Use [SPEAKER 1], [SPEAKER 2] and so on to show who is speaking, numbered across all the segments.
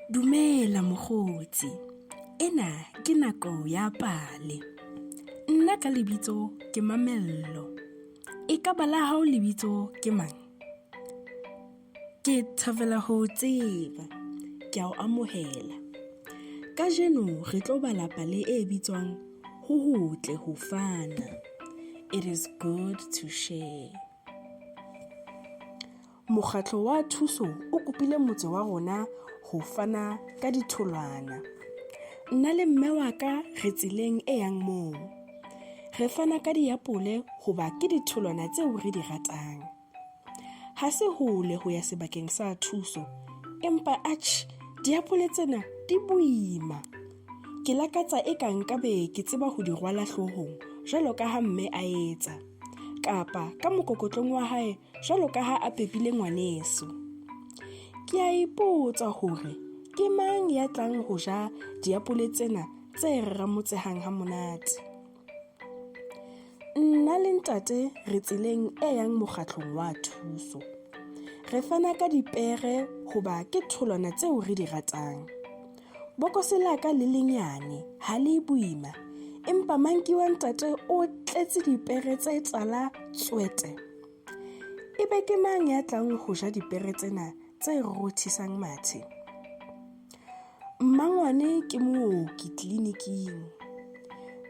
[SPEAKER 1] Dumela mokgotsi, ena ke Nako Ya Pale. Nna ka lebitso ke Mamello. E ka bala hao lebitso ke mang? Ke thabela ho tseba, ke a o amohela. Kajeno re tlo bala pale e bitswang Ho Hotle Ho Fana. It is good to share. Mokgatlo wa thuso o kopile motse wa rona ho fana ka ditholwana. Nna le mme wa ka re tseleng e yang moo. Re fana ka diapole hoba ke ditholwana tseo re di ratang. Ha se hole ho ya sebakeng sa thuso, empa diapole tsena di boima. Ke lakatsa eka nkabe ke tseba ho di rwala hlohong, jwalo ka ha mme a etsa, kapa ka mokokotlong wa hae jwalo ka ha a pepile ngwaneso. Ke a ipotsa hore ke mang ya tlang ho ja diapole tsena tse ramotsehang ha monate. Nna le ntate re tseleng e yang mokgatlong wa thuso. Re fana ka dipere hoba ke tholwana tseo re di ratang. Bokose la ka le lenyane, ha le boima, empa manki wa ntate o tletse dipere tse tala tswete. Ebe ke mang ya tlang ho ja dipere tsena tse rothisang mathe? Mmangwane ke mooki tleliniking.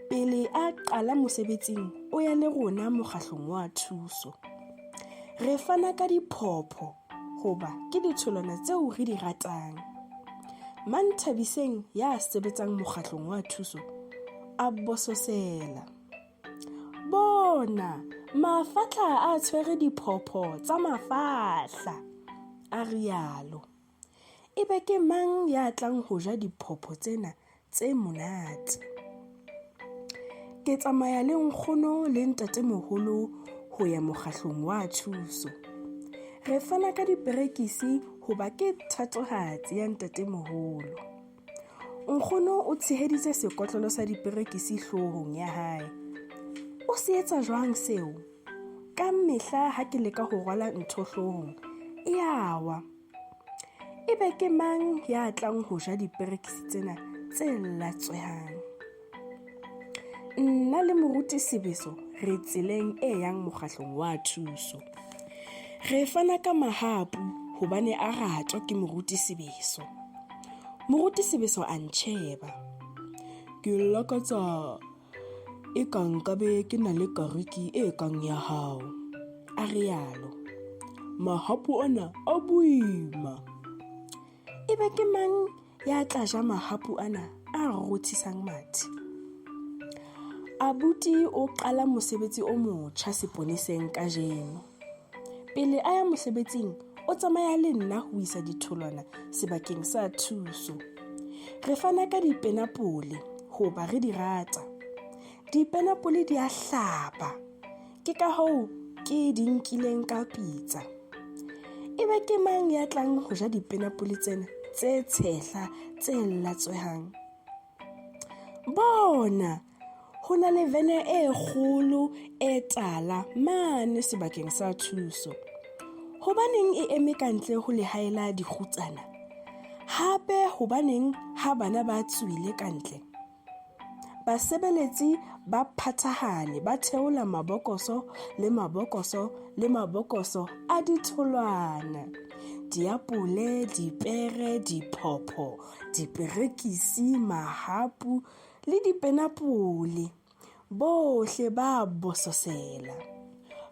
[SPEAKER 1] Pele a qala mosebetsing, o ya le rona mokgatlong wa thuso. Re fana ka diphopho hoba ke ditholwana tseo re di ratang. Manthabiseng ya sebetsang mokgatlong wa thuso a bososela. Bona, mafatla a tshwere diphopho tsa mafahla, a rialo. Ebe ke mang ya tlang ho ja diphopho tsena tse monate? Ke tsamaya le nkgono le ntatemoholo ho ya mokgatlong wa thuso. Re fana ka diperekisi hoba ke thatohatsi ya ntatemoholo. Nkgono o tsheheditse sekotlolo sa diperekisi hlohong ya hae. O se etsa jwang seo? Ka mehla ha ke leka ho rwala ntho hlohong, e awa. Ebe ke mang ya tlang ho ja diperekisi tsena tse latswehang? Nna le moruti Sebeso re tseleng e yang mokgatlong wa thuso. Re fana ka mahapu hobane a ratwa ke moruti Sebeso. Moruti Sebeso a ntjheba. Ke lakatsa e kang nkabe ke na le kariki e kang ya hao, a rialo. Mahapu ana a boima. Ebe ke mang ya tla ja mahapu ana a rothisang mathe? Abuti o qala mosebetsi o motjha seponeseng kajeno. Pele a ya mosebetsing, o tsamaya le nna ho isa ditholwana sebakeng sa thuso. Re fana ka dipenapole hoba re di rata. Dipenapole di a hlapa, ke ka hoo ke di nkileng ka pitsa. Ebe ke mang ya tlang ho ja dipenapole tsena tse tshehla tse latswehang? Bona, ho na le vene e kgolo e tala mane sebakeng sa thuso. Hobaneng e eme kantle ho lehaela dikgutsana? Hape hobaneng ha bana ba tswile kantle? Basebeletsi ba phathahane ba theola mabokoso le mabokoso a ditholwana. Diapole, dipere, diphopho, diperekisi, mahapu le dipenapole. Bohle ba bososela.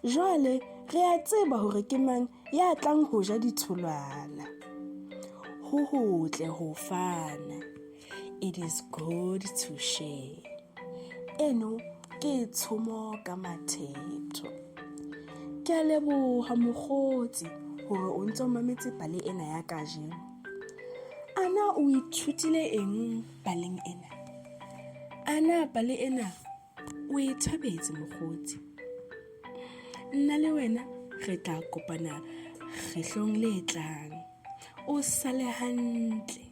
[SPEAKER 1] Jwale re a tseba hore ke mang ya tlang ho ja ditholwana. Ho hotle ho fana. It is good to share. Eno ke tshomo ka mathetho. Ke a leboha mokgotsi hore o ntso mametse pale ena ya kajeno. Ana o ithutile eng paleng ena? Ana pale ena o e thabetse mokgotsi? Nna le wena re tla kopana kgetlong le tlang. O sale hantle.